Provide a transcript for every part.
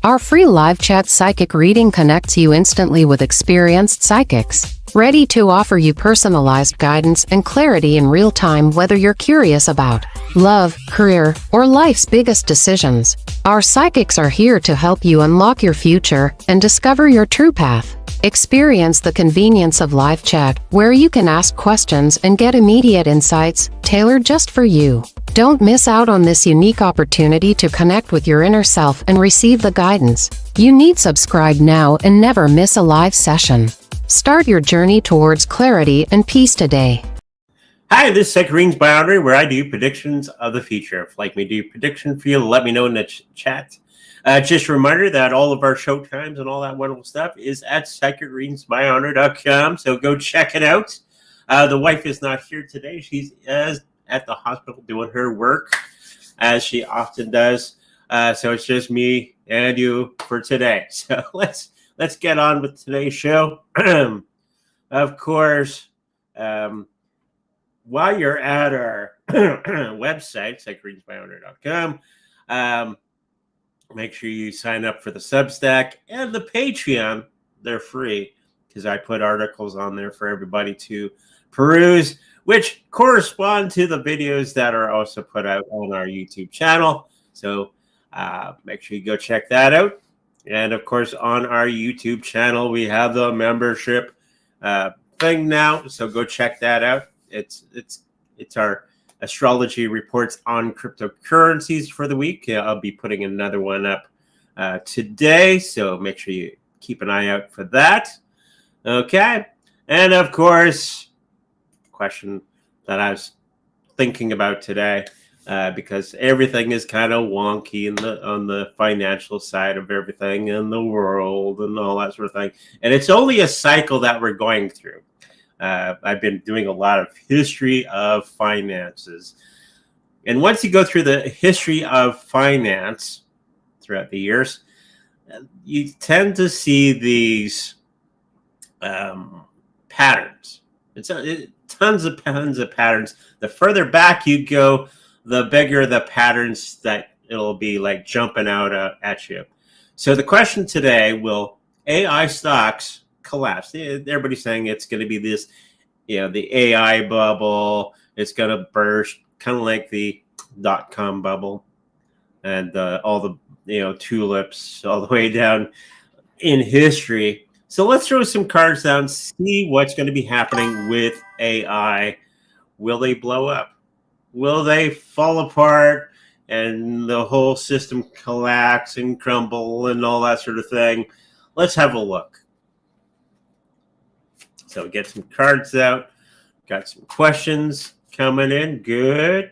Our free live chat psychic reading connects you instantly with experienced psychics, ready to offer you personalized guidance and clarity in real time, whether you're curious about love, career, or life's biggest decisions. Our psychics are here to help you unlock your future and discover your true path. Experience the convenience of live chat, where you can ask questions and get immediate insights, tailored just for you. Don't miss out on this unique opportunity to connect with your inner self and receive the guidance you need. Subscribe now and never miss a live session. Start your journey towards clarity and peace today. Hi, this is Psychic Readings by Andre, where I do predictions of the future. If you'd like me to do prediction for you, let me know in the chat. Just a reminder that all of our show times and all that wonderful stuff is at psychicreadingsbyandre.com, so go check it out. The wife is not here today. She's at the hospital doing her work, as she often does. So it's just me and you for today. So let's get on with today's show. Of course, while you're at our website, psychicreadingsbyandre.com, make sure you sign up for the Substack and the Patreon. They're free because I put articles on there for everybody to peruse, which correspond to the videos that are also put out on our YouTube channel. So make sure you go check that out. And of course, on our YouTube channel, we have the membership thing now. So go check that out. It's our astrology reports on cryptocurrencies for the week. I'll be putting another one up today, so make sure you keep an eye out for that. Okay, and of course, question that I was thinking about today, because everything is kind of wonky on the financial side of everything in the world and all that sort of thing, and it's only a cycle that we're going through. I've been doing a lot of history of finances. And once you go through the history of finance throughout the years, you tend to see these patterns. Tons of patterns. The further back you go, the bigger the patterns that it'll be like jumping out at you. So the question today, will AI stocks collapse? Everybody's saying it's going to be this, the AI bubble. It's going to burst, kind of like the .com bubble, and all the tulips all the way down in history. So let's throw some cards down, see what's going to be happening with AI. Will they blow up? Will they fall apart and the whole system collapse and crumble and all that sort of thing? Let's have a look. So get some cards out. Got some questions coming in. Good.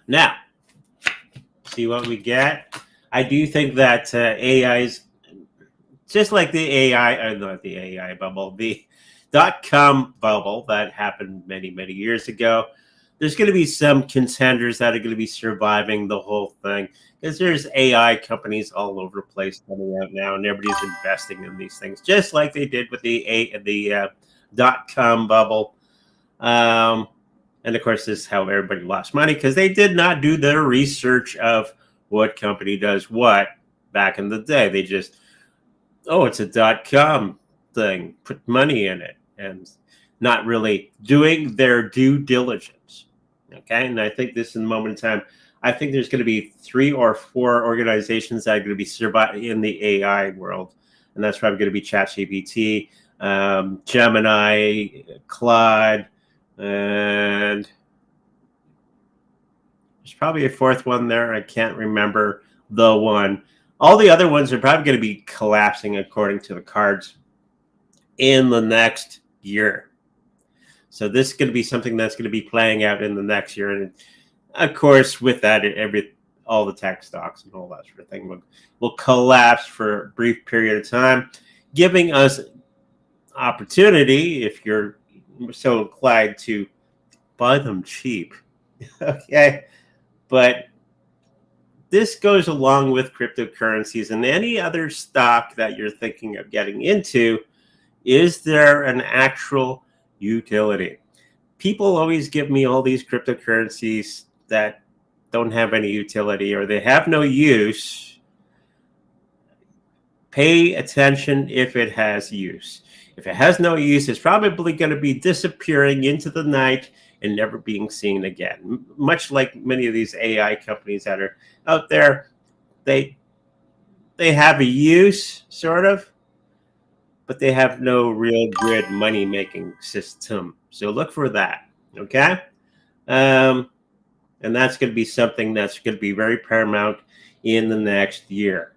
Now, see what we get. I do think that AI's just like the AI, not the AI bubble, the .com bubble that happened many years ago. There's going to be some contenders that are going to be surviving the whole thing, because there's AI companies all over the place coming out now, and everybody's investing in these things, just like they did with the .com bubble. And of course, this is how everybody lost money, because they did not do their research of what company does what back in the day. They just, it's a .com thing, put money in it, and not really doing their due diligence. Okay, and I think this is the moment in time. I think there's going to be 3 or 4 organizations that are going to be surviving in the AI world, and that's probably going to be ChatGPT, Gemini, Claude, and there's probably a 4th one there. I can't remember the one. All the other ones are probably going to be collapsing according to the cards in the next year. So this is going to be something that's going to be playing out in the next year. And of course, with that, all the tech stocks and all that sort of thing will collapse for a brief period of time, giving us opportunity, if you're so inclined, to buy them cheap. Okay. But this goes along with cryptocurrencies and any other stock that you're thinking of getting into. Is there an actual utility? people always give me all these cryptocurrencies that don't have any utility or they have no use. Pay attention if it has use. If it has no use, it's probably going to be disappearing into the night and never being seen again. Much like many of these AI companies that are out there, they have a use, sort of, but they have no real good money-making system. So look for that, okay? And that's going to be something that's going to be very paramount in the next year.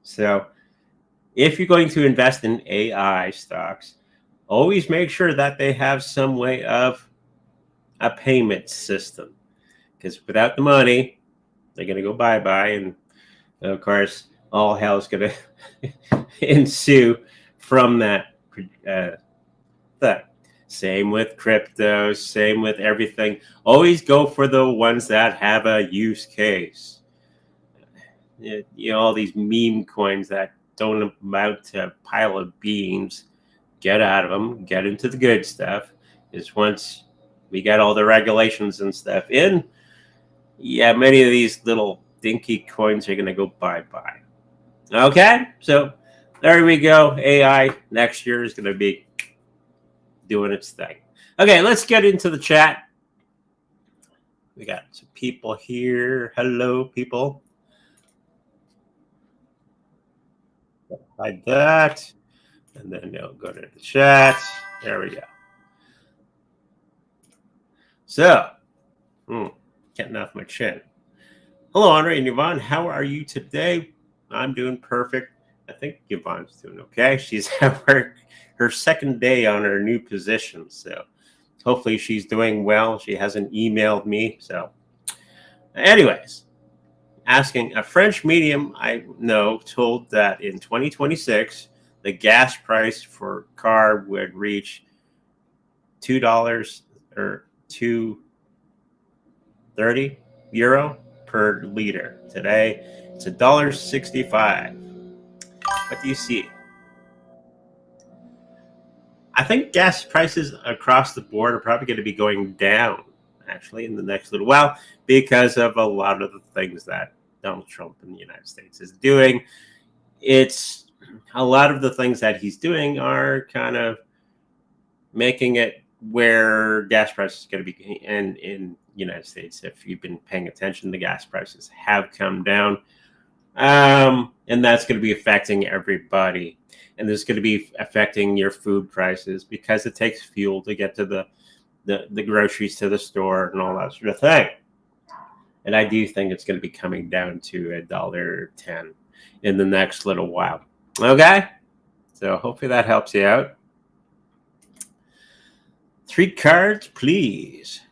So if you're going to invest in AI stocks, always make sure that they have some way of a payment system. Because without the money, they're going to go bye-bye. And of course, all hell is going to ensue from that. Same with crypto, same with everything. Always go for the ones that have a use case. You know, all these meme coins that don't amount to a pile of beans, get out of them, get into the good stuff. Is once we get all the regulations and stuff in, yeah, many of these little dinky coins are going to go bye-bye. Okay, so there we go. AI next year is going to be doing its thing. Okay, let's get into the chat. We got some people here. Hello, people. Like that. And then they'll go to the chat. There we go. So, getting off my chin. Hello, Andre and Yvonne. How are you today? I'm doing perfect. I think Yvonne's doing okay. She's at work, her second day on her new position. So hopefully she's doing well. She hasn't emailed me. So anyways, asking a French medium I know told that in 2026, the gas price for car would reach $2 or €2.30 per liter. Today, it's $1.65. What do you see? I think gas prices across the board are probably going to be going down, actually, in the next little while because of a lot of the things that Donald Trump in the United States is doing. It's a lot of the things that he's doing are kind of making it where gas prices are going to be. And in the United States, if you've been paying attention, the gas prices have come down. And that's going to be affecting everybody. And this is going to be affecting your food prices because it takes fuel to get to the groceries to the store and all that sort of thing. And I do think it's going to be coming down to $1.10 in the next little while. Okay? So hopefully that helps you out. 3 cards, please.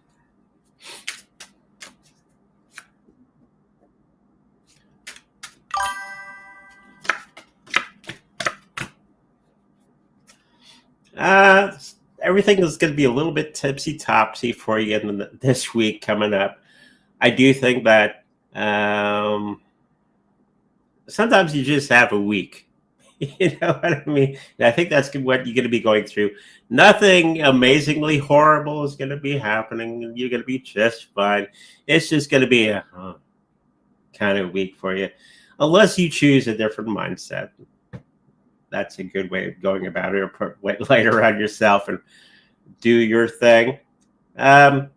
Everything is going to be a little bit tipsy-topsy for you in this week coming up. I do think that sometimes you just have a week. You know what I mean? And I think that's what you're going to be going through. Nothing amazingly horrible is going to be happening. You're going to be just fine. It's just going to be a kind of week for you. Unless you choose a different mindset. That's a good way of going about it, or put white light around yourself and do your thing. I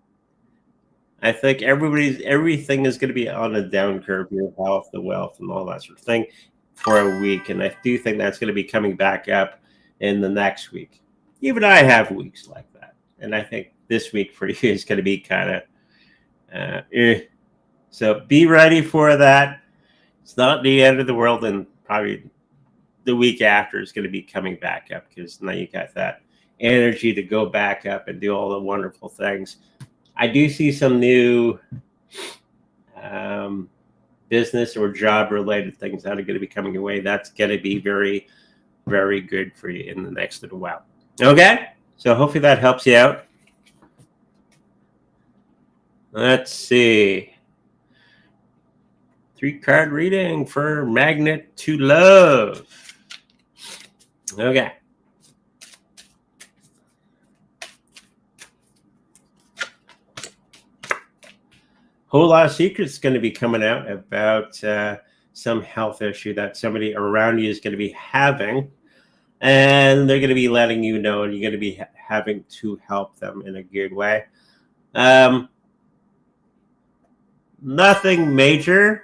think everything is going to be on a down curve, your health, the wealth, and all that sort of thing for a week. And I do think that's going to be coming back up in the next week. Even I have weeks like that. And I think this week for you is going to be kind of, So be ready for that. It's not the end of the world, and probably the week after is going to be coming back up because now you got that energy to go back up and do all the wonderful things. I do see some new business or job related things that are going to be coming your way. That's going to be very, very good for you in the next little while. Okay, so hopefully that helps you out. Let's see. 3-card reading for Magnet to Love. Okay. whole lot of secrets going to be coming out about some health issue that somebody around you is going to be having. And they're going to be letting you know, and you're going to be having to help them in a good way. Nothing major.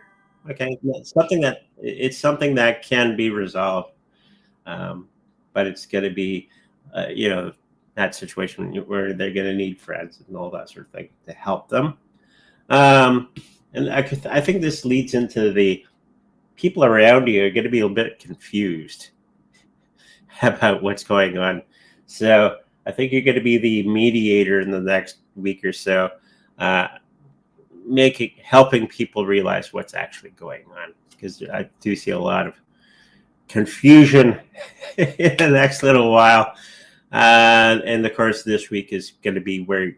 Okay, it's something that can be resolved, but it's going to be, that situation where they're going to need friends and all that sort of thing to help them. And I think this leads into the people around you are going to be a bit confused about what's going on. So I think you're going to be the mediator in the next week or so, helping people realize what's actually going on, because I do see a lot of confusion in the next little while. And of course, this week is going to be where you're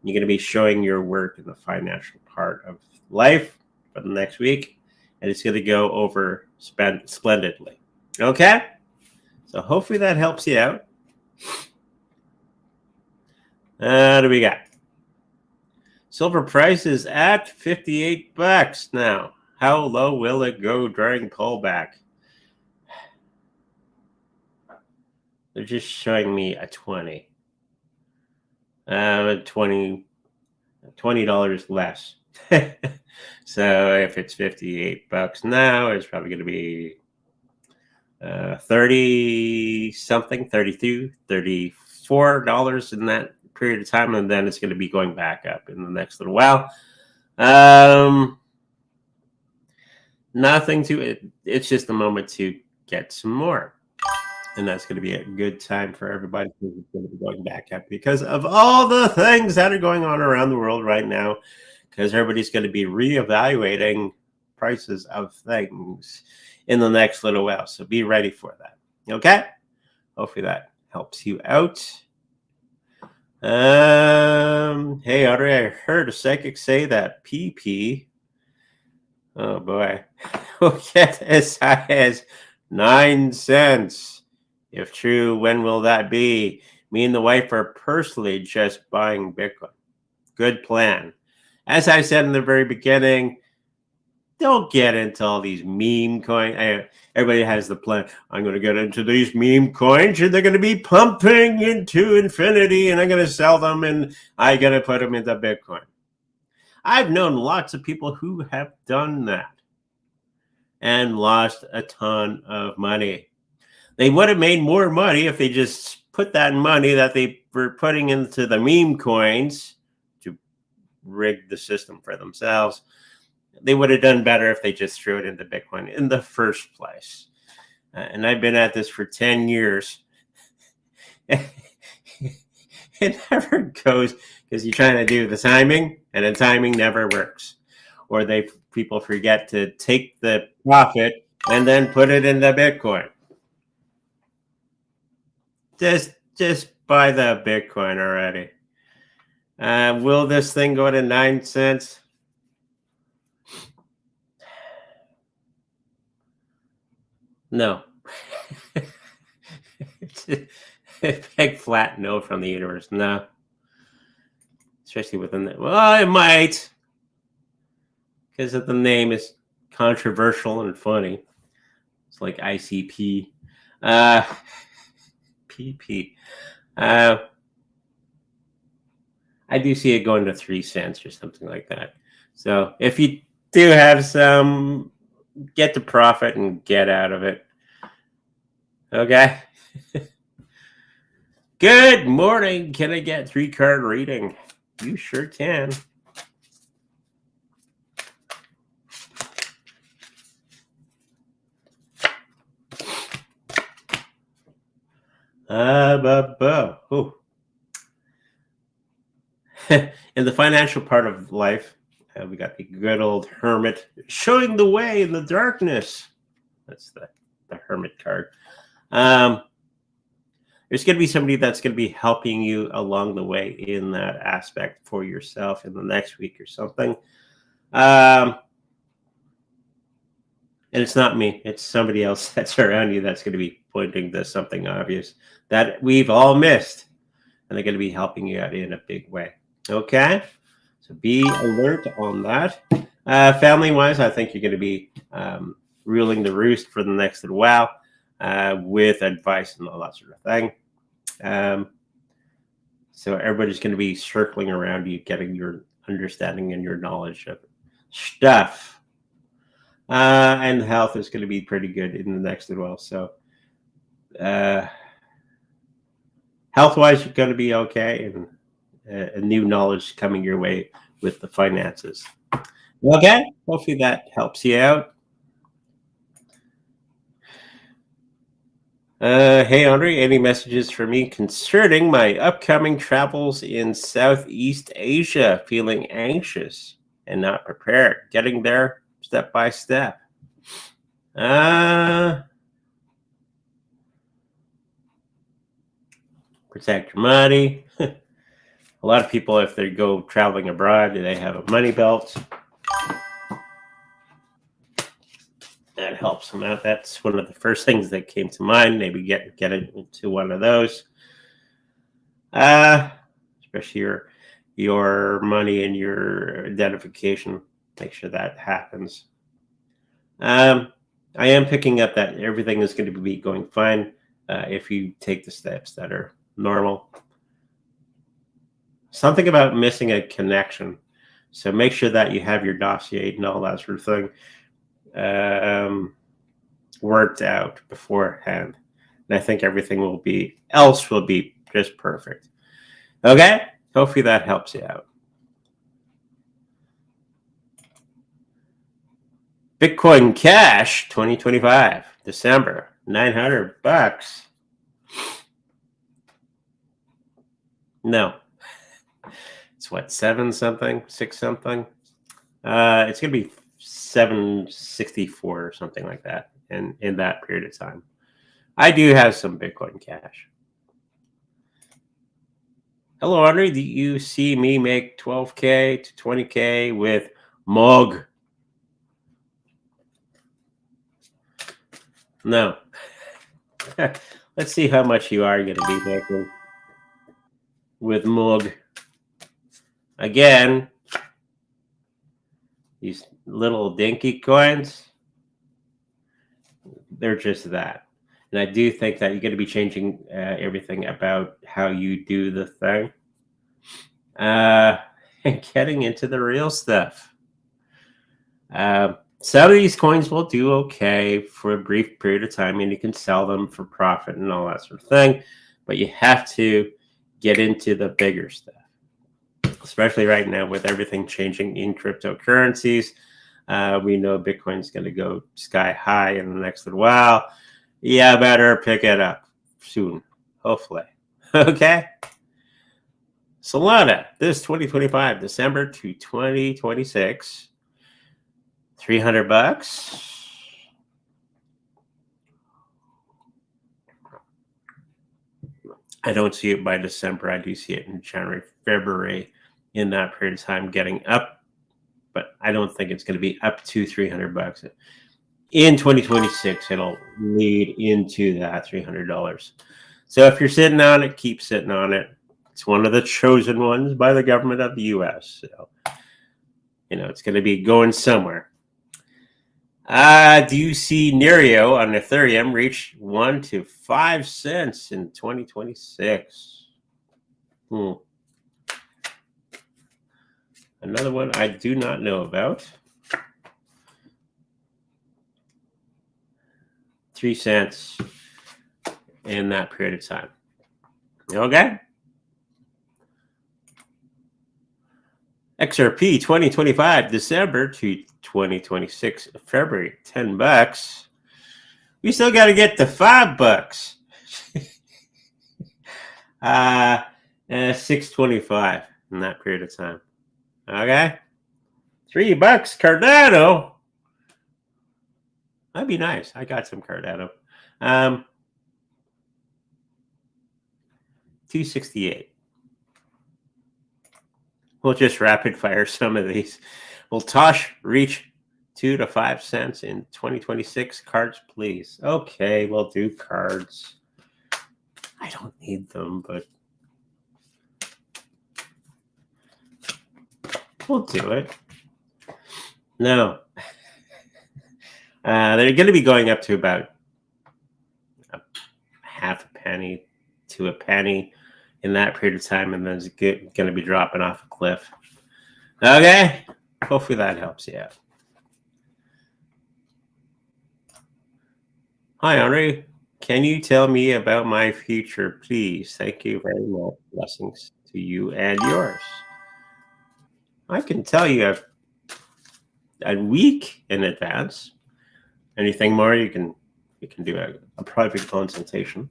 going to be showing your work in the financial part of life for the next week, and it's going to go over splendidly. Okay, so hopefully that helps you out. What do we got? Silver price is at $58 now. How low will it go during pullback? They're just showing me a 20. $20 less. So if it's $58 now, it's probably going to be 30 something, $32, $34 in that period of time, and then it's going to be going back up in the next little while. Nothing to it. It's just a moment to get some more, and that's going to be a good time for everybody, because it's going to be going back up because of all the things that are going on around the world right now, because everybody's going to be reevaluating prices of things in the next little while. So be ready for that. Okay? Hopefully that helps you out. Hey, Audrey, I heard a psychic say that PP, oh boy, will get as high as 9 cents. If true, when will that be? Me and the wife are personally just buying Bitcoin. Good plan. As I said in the very beginning, don't get into all these meme coins. Everybody has the plan. I'm going to get into these meme coins, and they're going to be pumping into infinity, and I'm going to sell them, and I'm going to put them into Bitcoin. I've known lots of people who have done that and lost a ton of money. They would have made more money if they just put that money that they were putting into the meme coins to rig the system for themselves. They would have done better if they just threw it into Bitcoin in the first place. And I've been at this for 10 years. It never goes, because you're trying to do the timing, and the timing never works. Or people forget to take the profit and then put it into Bitcoin. Just buy the Bitcoin already. Will this thing go to 9 cents? No. Big flat no from the universe. No. Especially within that. Well, it might, because the name is controversial and funny. It's like ICP. PP. I do see it going to 3 cents or something like that. So if you do have some, get the profit and get out of it. Okay. Good morning. Can I get 3-card reading? You sure can. Oh. In the financial part of life, we got the good old hermit showing the way in the darkness. That's the hermit card. There's going to be somebody that's going to be helping you along the way in that aspect for yourself in the next week or something. And it's not me. It's somebody else that's around you that's going to be pointing to something obvious that we've all missed. And they're going to be helping you out in a big way. Okay? So be alert on that. Family-wise, I think you're going to be ruling the roost for the next little while with advice and all that sort of thing. So everybody's going to be circling around you, getting your understanding and your knowledge of stuff. And health is going to be pretty good in the next little while. So health-wise, you're going to be okay, and a new knowledge coming your way with the finances. Okay, hopefully that helps you out. Hey, Andre, any messages for me concerning my upcoming travels in Southeast Asia? Feeling anxious and not prepared. Getting there step by step. Protect your money. A lot of people, if they go traveling abroad, they have a money belt. That helps them out. That's one of the first things that came to mind. Maybe get into one of those. Especially your money and your identification. Make sure that happens. I am picking up that everything is going to be going fine if you take the steps that are normal. Something about missing a connection. So make sure that you have your dossier and all that sort of thing worked out beforehand. And I think everything will be just perfect. Okay? Hopefully that helps you out. Bitcoin Cash 2025, December, $900. No. It's what, 7 something, 6 something? It's going to be 764 or something like that in that period of time. I do have some Bitcoin Cash. Hello, Andre. Do you see me make 12K to 20K with MOG? No. Let's see how much you are going to be making with MOG. Again, these little dinky coins, they're just that. And I do think that you're going to be changing everything about how you do the thing. And getting into the real stuff. Some of these coins will do okay for a brief period of time, and you can sell them for profit and all that sort of thing. But you have to get into the bigger stuff, especially right now with everything changing in cryptocurrencies. We know Bitcoin's going to go sky high in the next little while. Yeah, better pick it up soon, hopefully. Okay. Solana, this 2025, December to 2026, $300. I don't see it by December. I do see it in January, February, in that period of time getting up, but I don't think it's going to be up to $300. In 2026, it'll lead into that $300. So if you're sitting on it, keep sitting on it. It's one of the chosen ones by the government of the U.S. So, it's going to be going somewhere. Do you see Nerio on Ethereum reach 1 to 5 cents in 2026? Another one I do not know about. 3 cents in that period of time. Okay. XRP 2025, December to 2026, February, $10. We still got to get to $5. $6.25 in that period of time. Okay. $3, Cardano. That'd be nice. I got some Cardano. 268. We'll just rapid fire some of these. Will Tosh reach 2 to 5 cents in 2026? Cards, please. Okay, we'll do cards. I don't need them, but We'll do it. No. They're going to be going up to about a half a penny to a penny in that period of time, and then it's going to be dropping off a cliff. Okay? Hopefully that helps you out. Hi, Henri. Can you tell me about my future, please? Thank you very much. Blessings to you and yours. I can tell you a week in advance. Anything more, you can do a private consultation.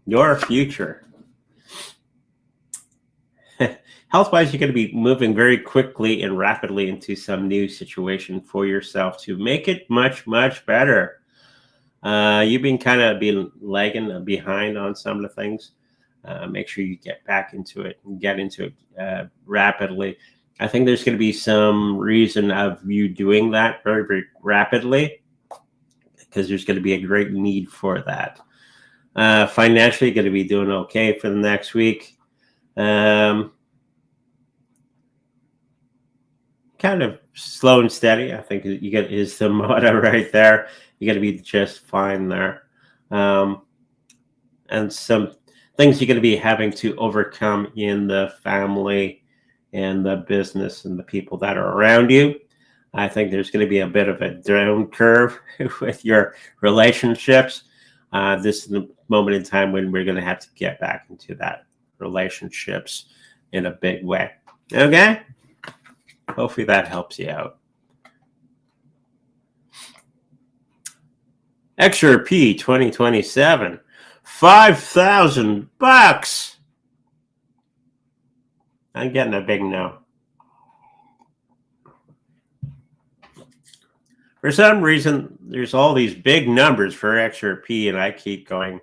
Your future. Health-wise, you're going to be moving very quickly and rapidly into some new situation for yourself to make it much, much better. You've been kind of lagging behind on some of the things. Make sure you get back into it and get into it rapidly. I think there's going to be some reason of you doing that very, very rapidly because there's going to be a great need for that. Financially, you're going to be doing okay for the next week. Kind of slow and steady. I think you get is the motto right there. You're going to be just fine there. And some things you're going to be having to overcome in the family and the business and the people that are around you. I think there's going to be a bit of a down curve with your relationships. This is the moment in time when we're going to have to get back into that relationships in a big way. Okay? Hopefully that helps you out. XRP 2027, $5,000. I'm getting a big no. For some reason, there's all these big numbers for XRP, and I keep going,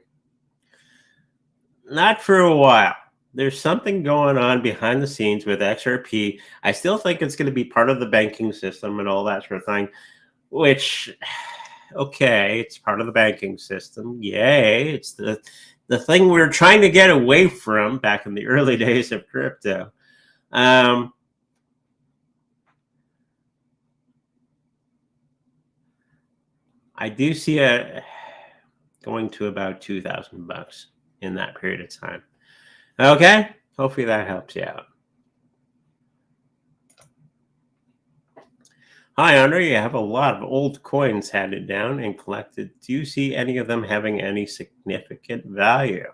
not for a while. There's something going on behind the scenes with XRP. I still think it's going to be part of the banking system and all that sort of thing, which, okay, it's part of the banking system. Yay. It's the thing we were trying to get away from back in the early days of crypto. I do see it going to about $2,000 in that period of time. Okay, hopefully that helps you out. Hi, Andre. You have a lot of old coins handed down and collected. Do you see any of them having any significant value?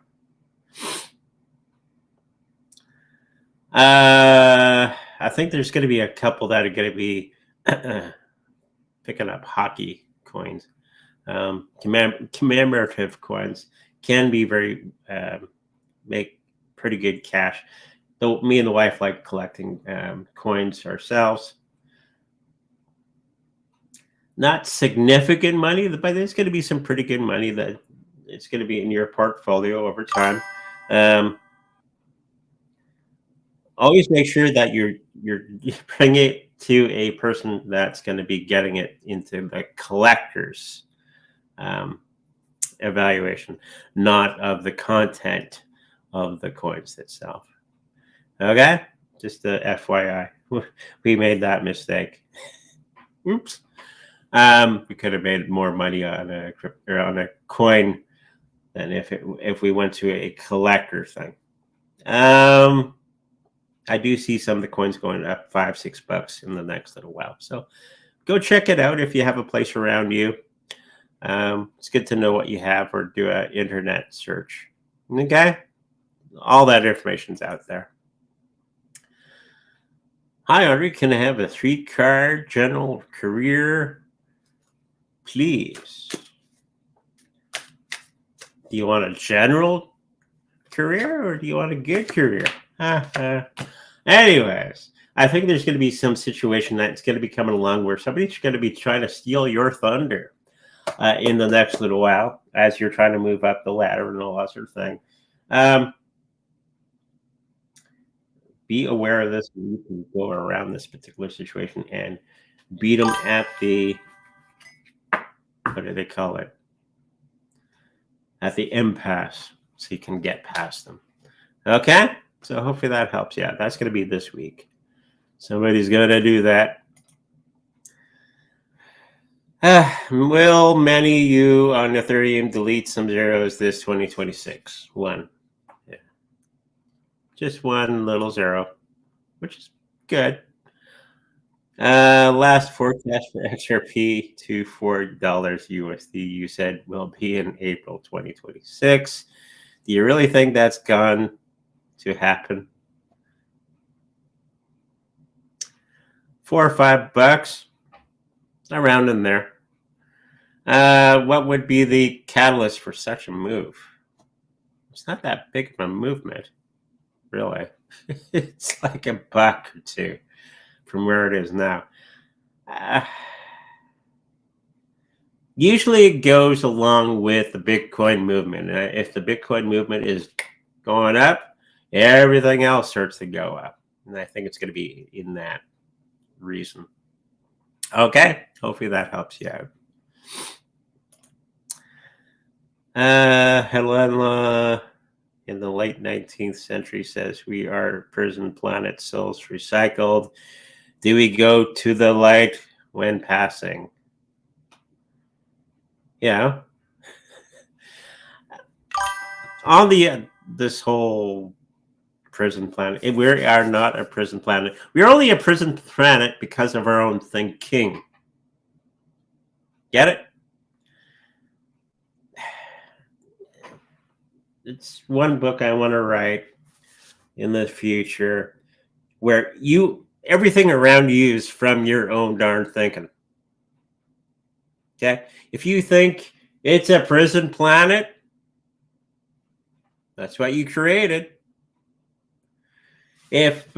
I think there's going to be a couple that are going to be picking up hockey coins. Commemorative coins can be very make pretty good cash. Though me and the wife like collecting coins ourselves. Not significant money, but there's going to be some pretty good money that it's going to be in your portfolio over time. Always make sure that you bring it to a person that's going to be getting it into the collector's evaluation, not of the content of the coins itself. Okay, just a FYI, we made that mistake. Oops. We could have made more money on a coin than if we went to a collector thing. I do see some of the coins going up $5-6 in the next little while. So go check it out if you have a place around you. It's good to know what you have or do an internet search. Okay? All that information's out there. Hi, Audrey. Can I have a 3-card general career, please? Do you want a general career or do you want a good career? Anyways, I think there's going to be some situation that's going to be coming along where somebody's going to be trying to steal your thunder in the next little while as you're trying to move up the ladder and all that sort of thing. Be aware of this. You can go around this particular situation and beat them at the, what do they call it? At the impasse, so you can get past them. Okay? So hopefully that helps. Yeah, that's going to be this week. Somebody's going to do that. Will many of you on Ethereum delete some zeros this 2026? One. Yeah. Just one little zero, which is good. Last forecast for XRP to $4 USD, you said will be in April 2026. Do you really think that's gone to happen? $4 or $5, around in there. What would be the catalyst for such a move? It's not that big of a movement, really. It's like a buck or two from where it is now. Usually it goes along with the Bitcoin movement. If the Bitcoin movement is going up, everything else starts to go up. And I think it's going to be in that reason. Okay, hopefully that helps you out. Helena in the late 19th century says we are prison planet souls recycled. Do we go to the light when passing? Yeah. On the this whole prison planet, we are not a prison planet. We are only a prison planet because of our own thinking. Get it? It's one book I want to write in the future where everything around you is from your own darn thinking. Okay? If you think it's a prison planet, that's what you created. If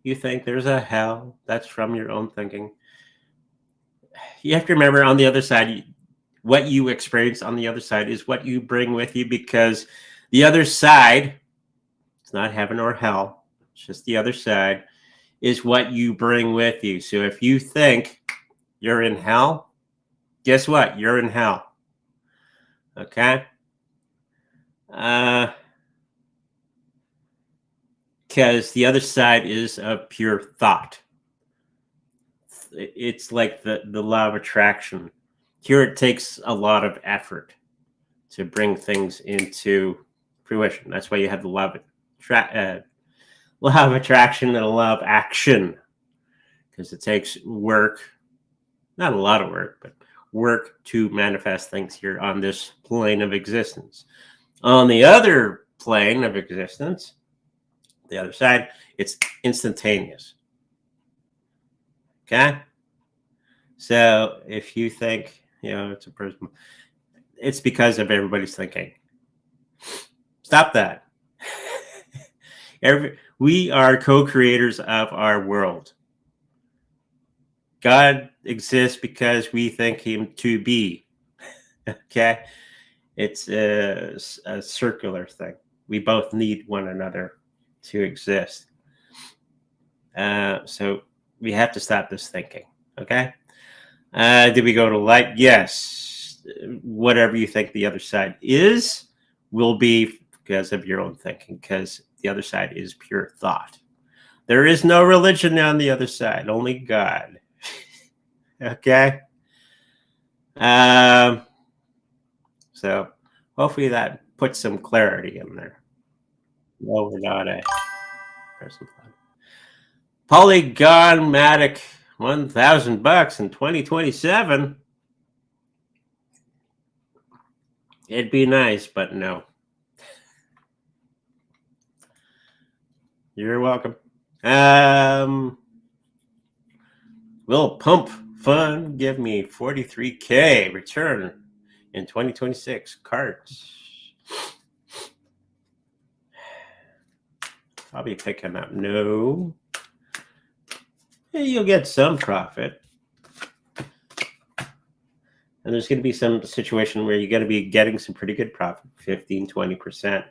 you think there's a hell, that's from your own thinking. You have to remember on the other side, what you experience on the other side is what you bring with you, because the other side, it's not heaven or hell, it's just the other side, is what you bring with you. So if you think you're in hell, guess what? You're in hell. Okay? Because the other side is a pure thought. It's like the law of attraction. Here it takes a lot of effort to bring things into fruition. That's why you have the law of attraction and a law of action, because it takes work, not a lot of work, but work to manifest things here on this plane of existence. On the other plane of existence, the other side, it's instantaneous. Okay? So if you think, it's a person, it's because of everybody's thinking. Stop that. We are co-creators of our world. God exists because we think him to be. Okay? It's a circular thing. We both need one another to exist. So we have to stop this thinking. Okay? Did we go to light? Yes. Whatever you think the other side is will be because of your own thinking, because the other side is pure thought. There is no religion on the other side, only God. Okay? So hopefully that puts some clarity in there. No, we're not a person. Polygon-matic, $1,000 in 2027. It'd be nice, but no. You're welcome. Will Pump Fund give me 43K return in 2026? Cards. Probably pick him up. No. You'll get some profit. And there's going to be some situation where you're going to be getting some pretty good profit, 15, 20%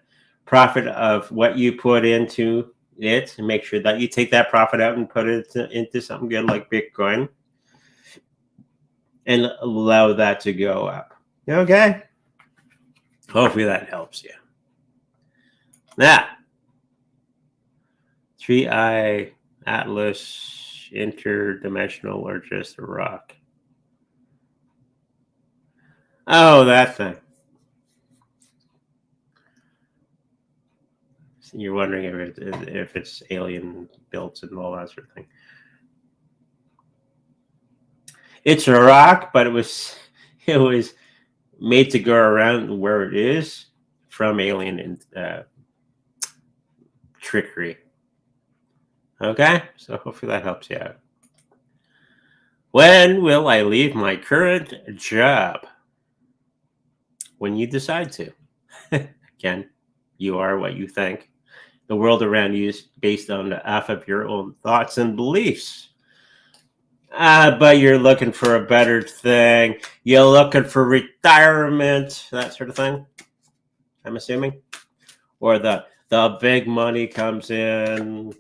profit of what you put into it, and make sure that you take that profit out and put it into something good like Bitcoin and allow that to go up. Okay? Hopefully that helps you. Now, 3i Atlas interdimensional or just a rock? Oh, that thing. So you're wondering if it's alien built and all that sort of thing. It's a rock, but it was made to go around where it is from alien trickery. Okay, so hopefully that helps you out. When will I leave my current job? When you decide to. Again, you are what you think. The world around you is based on half of your own thoughts and beliefs. But you're looking for a better thing. You're looking for retirement, that sort of thing, I'm assuming. Or the big money comes in,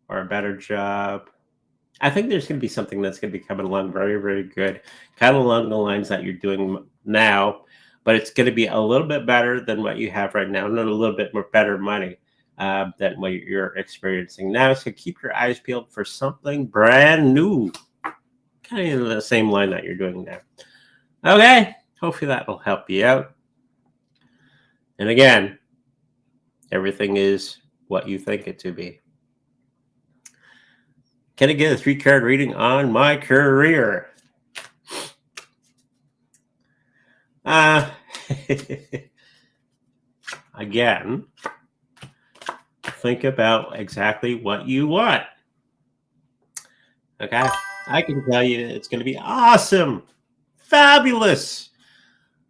or a better job. I think there's going to be something that's going to be coming along very, very good, kind of along the lines that you're doing now, but it's going to be a little bit better than what you have right now, and a little bit more better money than what you're experiencing now. So keep your eyes peeled for something brand new, kind of the same line that you're doing now. Okay, hopefully that will help you out. And again, everything is what you think it to be. Can I get a 3-card reading on my career? Again, think about exactly what you want. Okay, I can tell you it's going to be awesome, fabulous.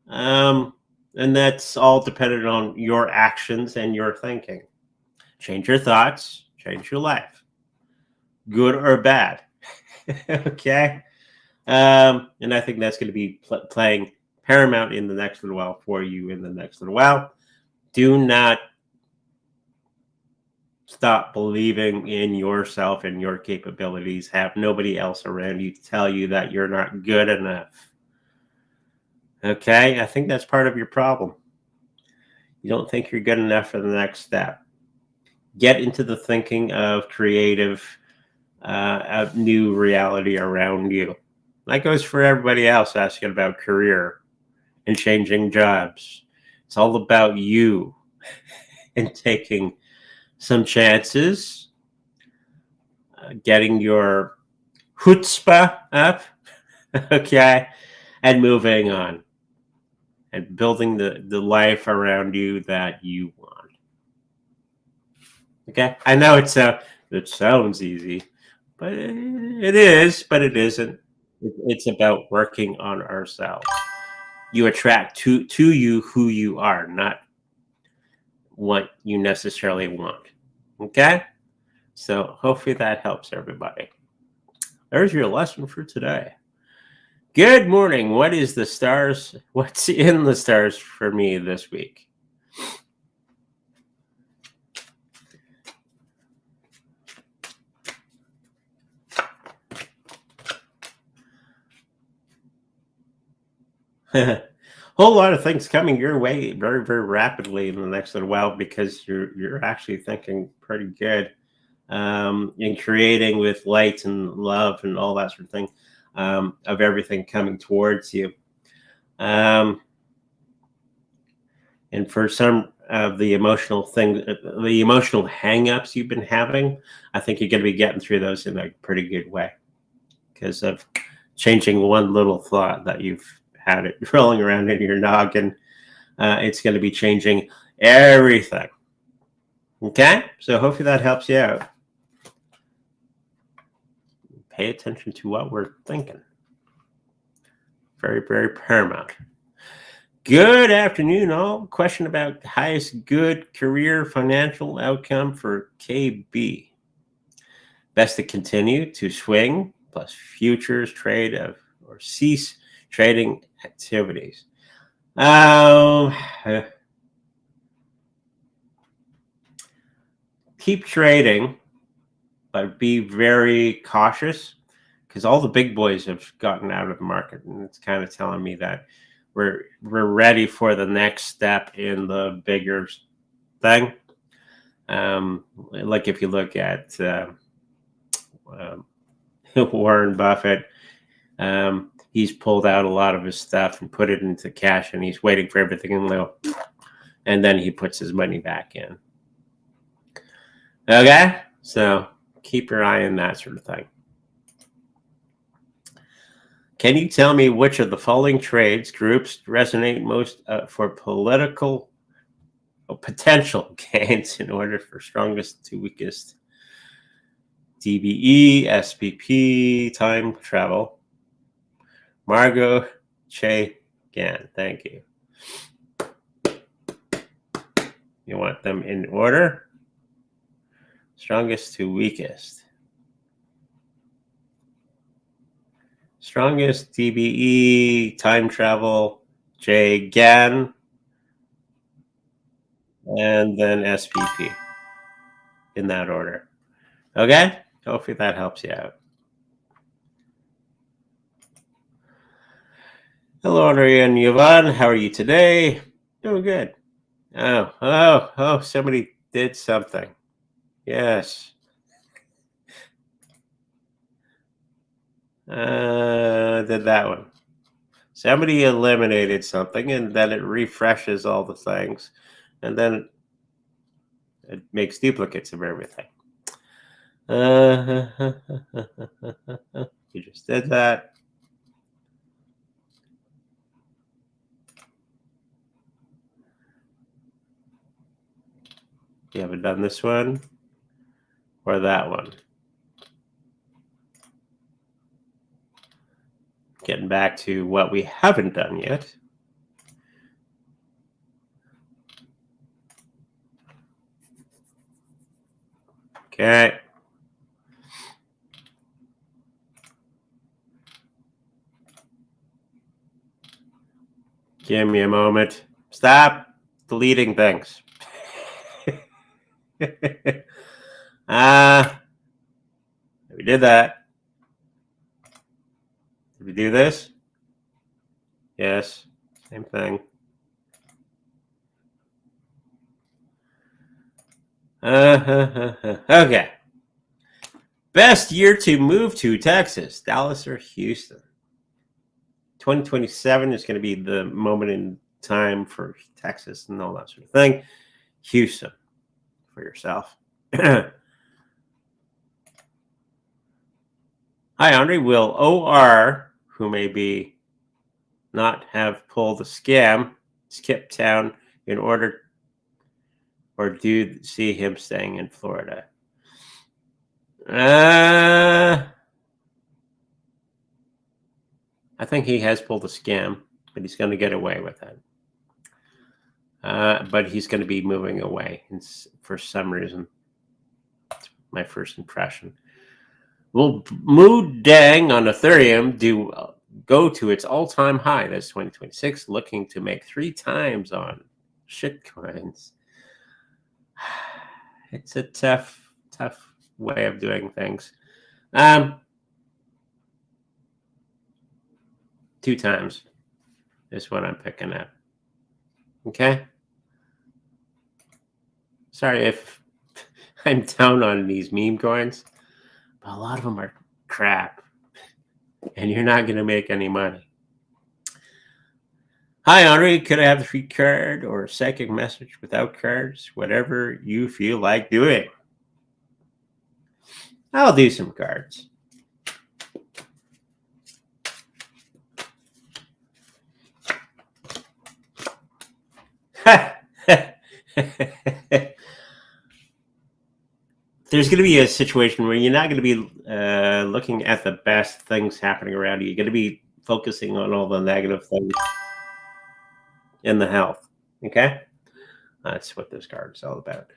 And that's all dependent on your actions and your thinking. Change your thoughts, change your life, good or bad. Okay. And I think that's going to be playing paramount in the next little while for you in the next little while. Do not stop believing in yourself and your capabilities. Have nobody else around you tell you that you're not good enough. Okay, I think that's part of your problem. You don't think you're good enough for the next step. Get into the thinking of creative, of new reality around you. That goes for everybody else asking about career and changing jobs. It's all about you and taking some chances, getting your chutzpah up, okay, and moving on and building the life around you that you want. Okay, I know it sounds easy, but it is, but it isn't. It's about working on ourselves. You attract to you who you are, not what you necessarily want. Okay? So hopefully that helps everybody. There's your lesson for today. Good morning. What is the stars? What's in the stars for me this week? Whole lot of things coming your way very, very rapidly in the next little while, because you're actually thinking pretty good in creating with light and love and all that sort of thing, of everything coming towards you. And for some of the emotional things, the emotional hang-ups you've been having, I think you're going to be getting through those in a pretty good way because of changing one little thought that you've had it rolling around in your noggin. It's going to be changing everything. Okay, so hopefully that helps you out. Pay attention to what we're thinking. Very, very paramount. Good afternoon, all. Question about highest good career financial outcome for KB. Best to continue to swing plus futures trade or cease trading activities. Keep trading, but be very cautious because all the big boys have gotten out of the market, and it's kind of telling me that we're ready for the next step in the bigger thing. Like if you look at Warren Buffett, he's pulled out a lot of his stuff and put it into cash, and he's waiting for everything in low, and then he puts his money back in. Okay, so keep your eye on that sort of thing. Can you tell me which of the following trades groups resonate most for political potential gains in order for strongest to weakest? DBE, SPP, time travel. Margot, Che, Gan. Thank you. You want them in order? Strongest to weakest. Strongest, DBE, time travel, J, Gan, and then SPP in that order. Okay? Hopefully that helps you out. Hello, Andrea and Yvonne. How are you today? Doing good. Oh, somebody did something. Yes. Did that one. Somebody eliminated something, and then it refreshes all the things, and then it makes duplicates of everything. You just did that. You haven't done this one or that one. Getting back to what we haven't done yet. Okay. Give me a moment. Stop deleting things. We did that. Did we do this? Yes. Same thing. Okay. Best year to move to Texas, Dallas or Houston? 2027 is going to be the moment in time for Texas and all that sort of thing. Houston for yourself. Hi, Andre. Will OR, who may be not have pulled the scam, skip town in order, or do you see him staying in Florida? I think he has pulled a scam, but he's going to get away with it. But he's going to be moving away for some reason. That's my first impression. Will Mood Dang on Ethereum go to its all-time high this 2026, looking to make 3 times on shitcoins? It's a tough way of doing things. 2 times is what I'm picking up. Okay. Sorry if I'm down on these meme coins, but a lot of them are crap, and you're not going to make any money. Hi, Andre. Could I have the free card or psychic message without cards? Whatever you feel like doing. I'll do some cards. There's going to be a situation where you're not going to be looking at the best things happening around you. You're going to be focusing on all the negative things in the health. Okay? That's what this card is all about.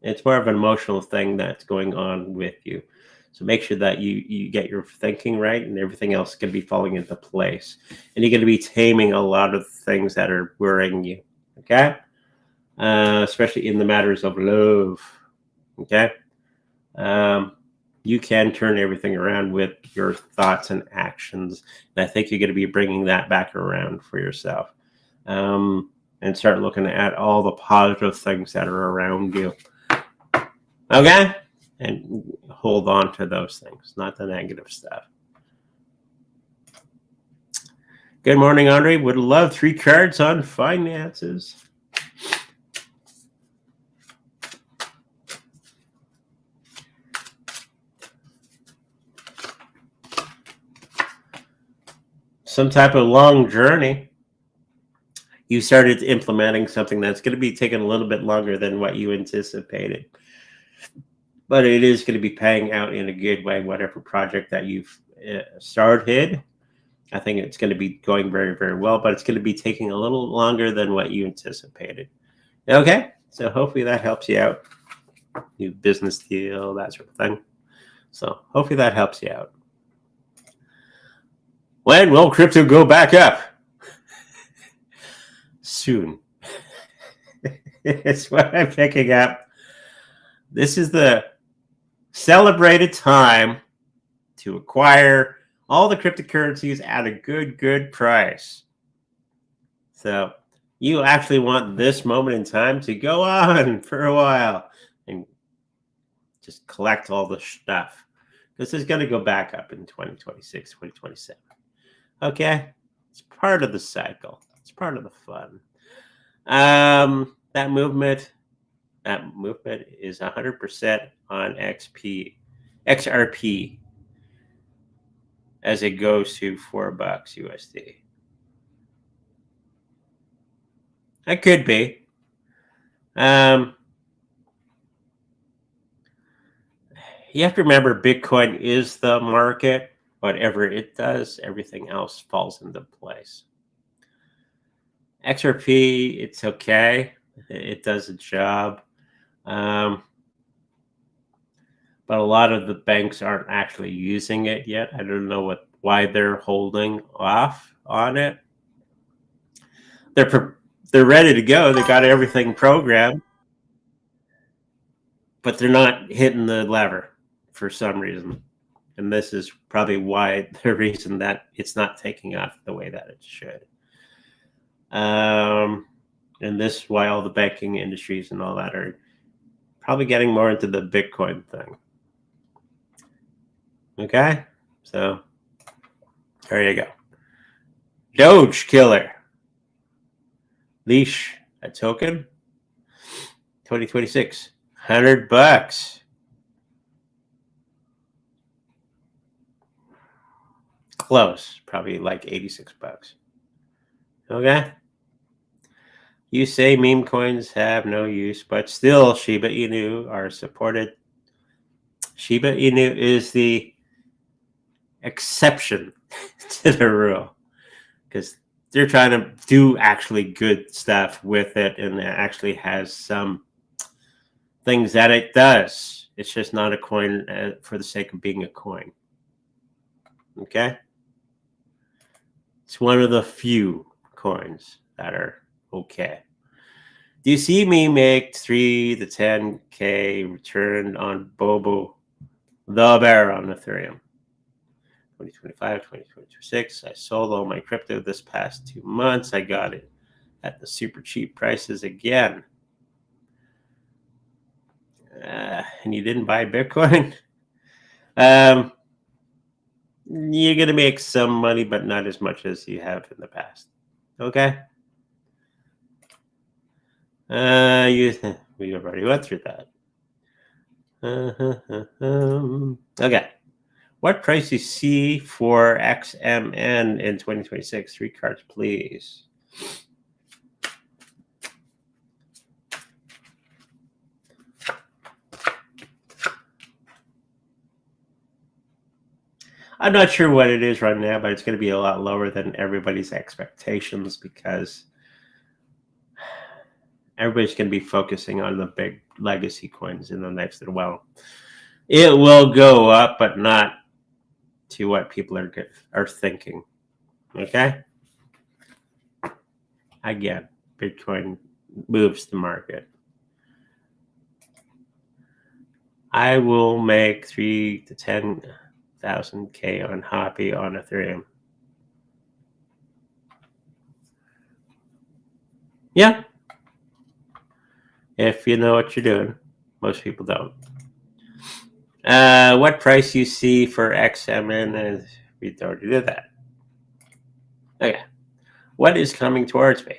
It's more of an emotional thing that's going on with you. So make sure that you get your thinking right, and everything else is going to be falling into place. And you're going to be taming a lot of things that are worrying you. Okay? Especially in the matters of love. Okay? You can turn everything around with your thoughts and actions. And I think you're going to be bringing that back around for yourself. and start looking at all the positive things that are around you. Okay? And hold on to those things, not the negative stuff. Good morning, Andre. Would love 3 cards on finances. Some type of long journey. You started implementing something that's going to be taking a little bit longer than what you anticipated. But it is going to be paying out in a good way, whatever project that you've started. I think it's going to be going very, very well, but it's going to be taking a little longer than what you anticipated. Okay, so hopefully that helps you out. New business deal, that sort of thing. So hopefully that helps you out. When will crypto go back up? Soon. It's what I'm picking up. This is the celebrated time to acquire all the cryptocurrencies at a good price. So you actually want this moment in time to go on for a while and just collect all the stuff. This is going to go back up in 2026, 2027. Okay? It's part of the cycle. It's part of the fun. That movement is 100% on XRP as it goes to $4 USD. That could be. You have to remember Bitcoin is the market. Whatever it does, everything else falls into place. XRP, it's okay. It does a job. But a lot of the banks aren't actually using it yet. I don't know why they're holding off on it. They're ready to go. They got everything programmed, but they're not hitting the lever for some reason. And this is probably why the reason that it's not taking off the way that it should. And this is why all the banking industries and all that are probably getting more into the Bitcoin thing. Okay, so there you go. Doge Killer. Leash, a token. 2026, $100. Close, probably like $86. Okay. You say meme coins have no use, but still Shiba Inu are supported. Shiba Inu is the exception to the rule because they're trying to do actually good stuff with it, and it actually has some things that it does. It's just not a coin for the sake of being a coin. Okay? It's one of the few coins that are okay. Do you see me make 3 to 10K return on Bobo the Bear on Ethereum? 2025, 2026. I sold all my crypto this past 2 months. I got it at the super cheap prices again. And you didn't buy Bitcoin? You're going to make some money, but not as much as you have in the past. Okay? We already went through that. Okay. What price do you see for XMN in 2026? 3 cards, please. I'm not sure what it is right now, but it's going to be a lot lower than everybody's expectations because everybody's going to be focusing on the big legacy coins in the next little while. It will go up, but not to what people are thinking. Okay? Again, Bitcoin moves the market. I will make 3 to 10,000 K on Hoppy on Ethereum. Yeah. If you know what you're doing. Most people don't. What price you see for XMN? We already did that. Okay. What is coming towards me?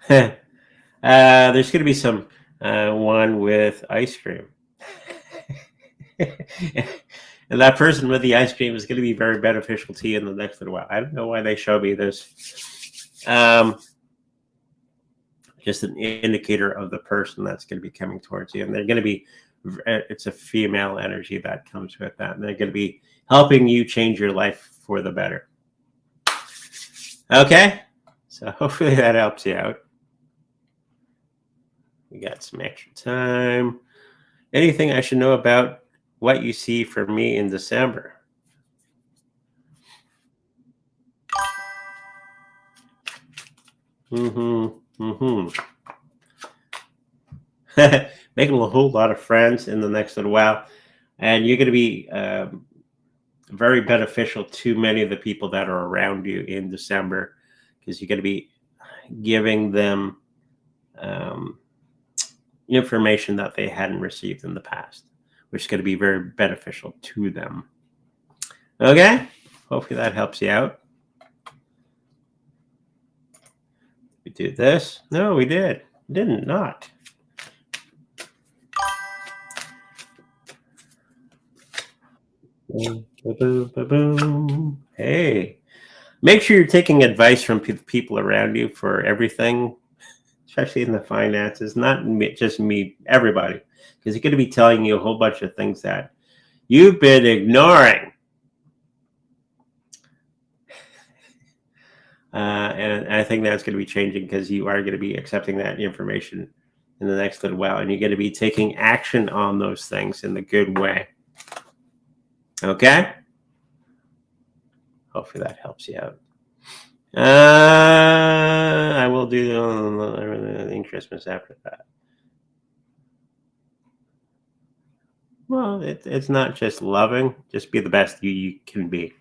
There's going to be some one with ice cream. And that person with the ice cream is going to be very beneficial to you in the next little while. I don't know why they show me this. Just an indicator of the person that's going to be coming towards you. And they're going to be, it's a female energy that comes with that. And they're going to be helping you change your life for the better. Okay. So hopefully that helps you out. We got some extra time. Anything I should know about what you see for me in December? Making a whole lot of friends in the next little while. And you're going to be very beneficial to many of the people that are around you in December, because you're going to be giving them information that they hadn't received in the past, which is going to be very beneficial to them. Okay, hopefully that helps you out. We did this. No, we didn't not. Boom. Hey, make sure you're taking advice from people around you for everything, especially in the finances. Not just me, everybody, because you're going to be telling you a whole bunch of things that you've been ignoring. And I think that's going to be changing, because you are going to be accepting that information in the next little while, and you're going to be taking action on those things in the good way. Okay? Hopefully that helps you out. I will do in Christmas after that. Well, it's not just loving. Just be the best you can be.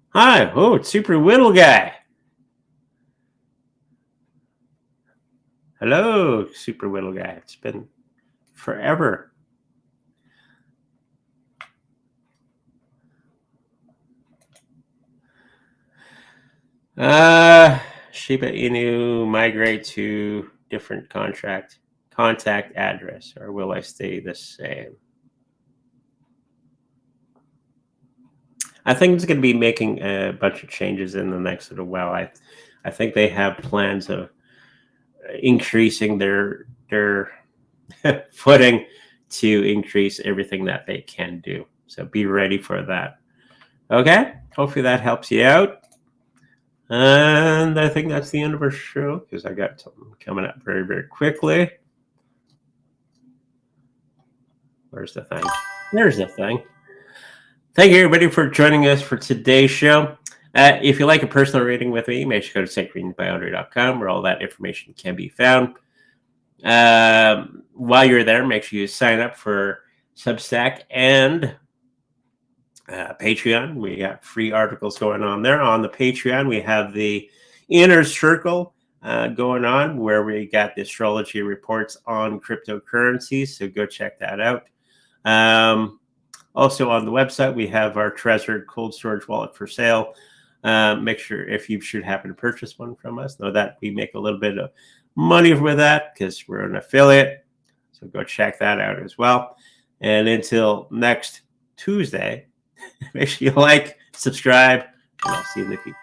Hi. Oh, it's Super Whittle Guy. Hello, Super Whittle Guy. It's been forever. Shiba Inu migrate to different contact address, or will I stay the same? I think it's going to be making a bunch of changes in the next little while. I think they have plans of increasing their footing to increase everything that they can do. So be ready for that. Okay, hopefully that helps you out. And I think that's the end of our show, because I got something coming up very, very quickly. Where's the thing? There's the thing. Thank you, everybody, for joining us for today's show. If you like a personal reading with me, make sure to go to sacredreadingbyandre.com, where all that information can be found. While you're there, make sure you sign up for Substack and Patreon. We got free articles going on there. On the Patreon, we have the Inner Circle going on, where we got the astrology reports on cryptocurrencies. So go check that out. Also on the website, we have our treasured cold storage wallet for sale. Make sure, if you should happen to purchase one from us, know that we make a little bit of money with that, because we're an affiliate. So go check that out as well. And until next Tuesday, make sure you like, subscribe, and I'll see you in the future.